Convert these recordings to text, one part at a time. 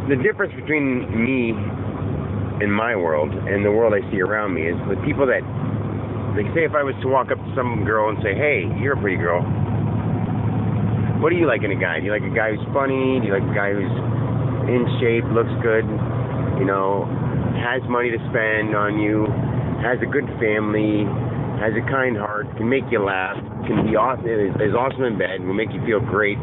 the difference between me in my world and the world I see around me is the people that, like, say if I was to walk up to some girl and say, hey, you're a pretty girl, what do you like in a guy? Do you like a guy who's funny? Do you like a guy who's in shape, looks good, you know, has money to spend on you, has a good family, has a kind heart, can make you laugh, can be awesome, is awesome in bed, will make you feel great,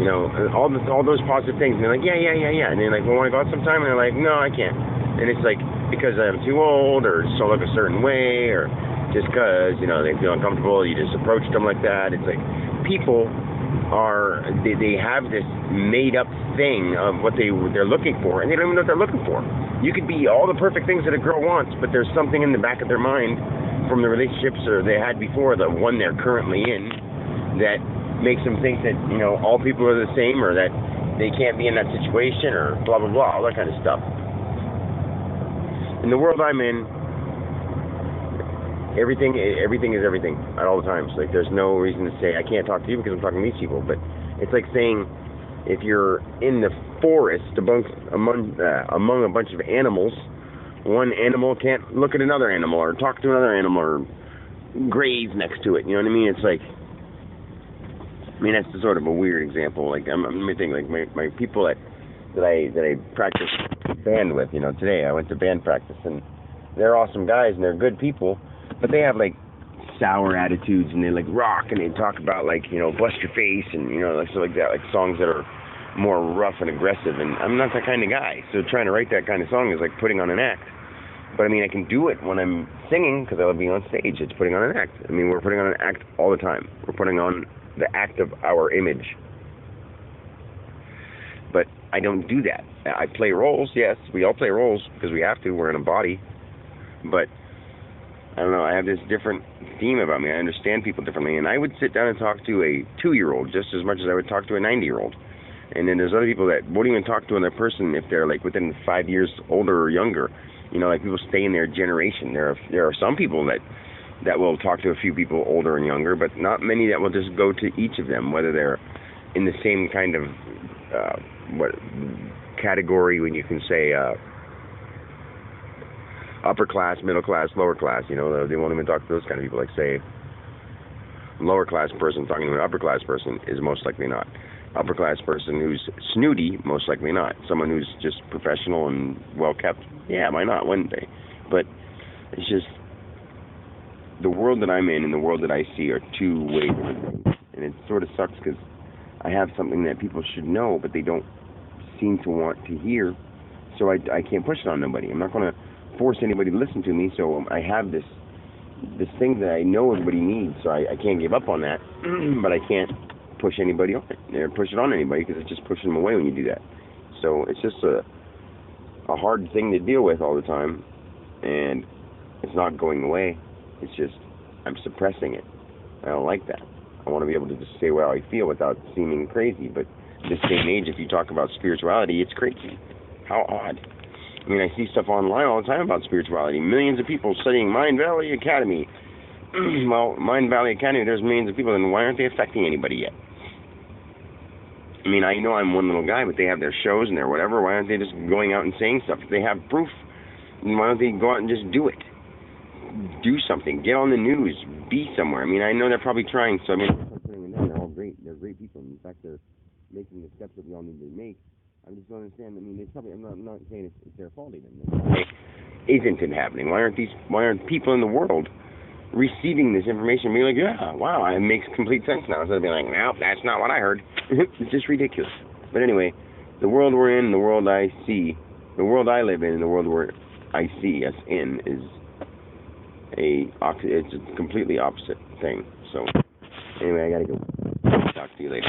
you know, all those positive things. And they're like, yeah. And they're like, well, want to go out sometime? And they're like, no, I can't. And it's like, because I'm too old, or just don't look a certain way, or just because, you know, they feel uncomfortable, you just approached them like that. It's like, people they have this made up thing of what they're looking for, and they don't even know what they're looking for. You could be all the perfect things that a girl wants, but there's something in the back of their mind from the relationships or they had before, the one they're currently in, that makes them think that, you know, all people are the same, or that they can't be in that situation, or blah blah blah, all that kind of stuff. In the world I'm in, everything is everything at all the times. Like, there's no reason to say I can't talk to you because I'm talking to these people. But it's like saying, if you're in the forest among a bunch of animals, one animal can't look at another animal or talk to another animal or graze next to it. You know what I mean? It's like, I mean, that's sort of a weird example. Like, let me think. Like, my people that I practice band with. You know, today I went to band practice, and they're awesome guys and they're good people, but they have like sour attitudes, and they like rock, and they talk about, like, you know, bust your face, and, you know, like stuff like that, like songs that are more rough and aggressive. And I'm not that kind of guy, so trying to write that kind of song is like putting on an act. But I mean, I can do it when I'm singing because I love being on stage. It's putting on an act. I mean, we're putting on an act all the time. We're putting on the act of our image. But I don't do that. I play roles, yes. We all play roles because we have to. We're in a body. But I don't know. I have this different theme about me. I understand people differently. And I would sit down and talk to a 2-year-old just as much as I would talk to a 90-year-old. And then there's other people that won't even talk to another person if they're like within 5 years older or younger. You know, like, people stay in their generation. There are some people that will talk to a few people older and younger, but not many that will just go to each of them, whether they're in the same kind of what category, when you can say upper class, middle class, lower class. You know, they won't even talk to those kind of people. Like, say, lower class person talking to an upper class person is most likely not. Upper class person who's snooty, most likely not. Someone who's just professional and well kept, yeah, why not? Wouldn't they? But it's just, the world that I'm in and the world that I see are two way different things. And it sort of sucks because I have something that people should know, but they don't seem to want to hear. So I can't push it on nobody. I'm not going to force anybody to listen to me. So I have this thing that I know everybody needs. So I can't give up on that, but I can't push anybody on it, or push it on anybody, because it's just pushing them away when you do that. So it's just a hard thing to deal with all the time, and it's not going away. It's just, I'm suppressing it. I don't like that. I want to be able to just say how I feel without seeming crazy. But this day and age, if you talk about spirituality, it's crazy. How odd. I mean, I see stuff online all the time about spirituality. Millions of people studying Mind Valley Academy. Well, Mind Valley Academy, there's millions of people, and why aren't they affecting anybody yet? I mean, I know I'm one little guy, but they have their shows and their whatever. Why aren't they just going out and saying stuff? If they have proof, why don't they go out and just do it? Do something. Get on the news. Be somewhere. I mean, I know they're probably trying, so I mean, I'm putting them down. They're all great. They're great people. In fact, they're making the steps that we all need to make. I just don't understand. I mean, they probably, I'm not saying it's their fault even. Isn't it happening? Why aren't people in the world receiving this information and being like, yeah, wow, it makes complete sense now, instead of being like, no, that's not what I heard. It's just ridiculous. But anyway, the world we're in, the world I see, the world I live in, and the world where I see us in is it's a completely opposite thing. So anyway, I gotta go. Talk to you later.